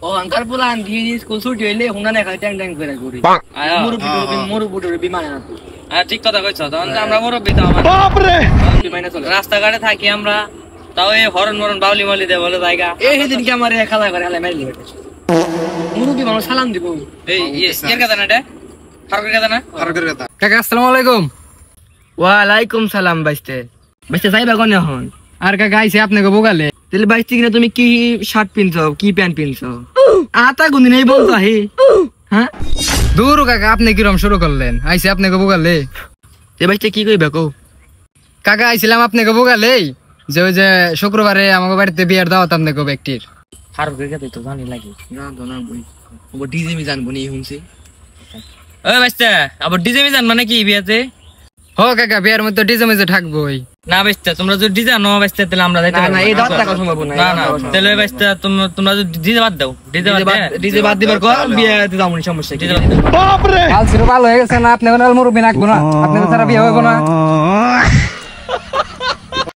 ও আঙ্কার পুলান দিয়ে স্কুল ছুটি হইলে হুনা না খাই ট্যাং ট্যাং করে ঘুরি মুরুবি বিমানে না। হ্যাঁ ঠিক কথা কইছো। তখন আমরা মুরব্বি তো আমার বাপ রে বিমানে চলে রাস্তাঘাটে থাকি আমরা, তাও এই হরন মরন বাউলি মাউলি দেয় বলে জায়গা। এই সেদিন কি আমার খেলা করে খেলা মেরে দিবে মুরুবি মানুষ সালাম দিব। এই এর কথা না এটা ফারুকের কথা না? ফারুকের কথা। কাকা আসসালামু আলাইকুম। ওয়ালাইকুম সালাম বাইস্তে বাইস্তে যাইবা কোন এখন? আর কাকা আইছে আপনাকে বোগালে। তাহলে বাইস্তে কিনা তুমি কি শার্ট পিনছো কি প্যান্ট পিনছো? আতা গুনি নেই বলতো হে। হ্যাঁ দূর কাকা, আপনি কিরম শুরু করলেন? আইছে আপনাকে বোগালে। এ বাইস্তে কি কইবা কও? কাকা আইছিলাম আপনাকে বোগালে যে ওই যে শুক্রবারে আমাকে বাড়িতে বিয়ের দাওয়াত আপনাকে ব্যক্তির। ফারুকের কথা তো জানি লাগে না তো না বই ও ডিজে মি জানবো নি হুনছি। ওই বাইস্তা আবার ডিজে মিজান মানে কি বিয়াতে? হো কাকা বিয়ের মধ্যে ডিজে মেজে থাকবোই। না বাইস্তা তোমরা যদি ডিজে নো বাইস্তা তাহলে আমরা যাইতে না এই দাওয়াত টাকা সম্ভব না। না না তাহলে বাইস্তা তোমরা যদি ডিজে বাদ দাও, ডিজে বাদ দিবার কর বিয়েতে যামনি সমস্যা কি? কাল ছিল ভালো হয়ে গেছে না, আপনি মুরব্বি নাকবো না, আপনাদের ছাড়া বিয়ে হইব না।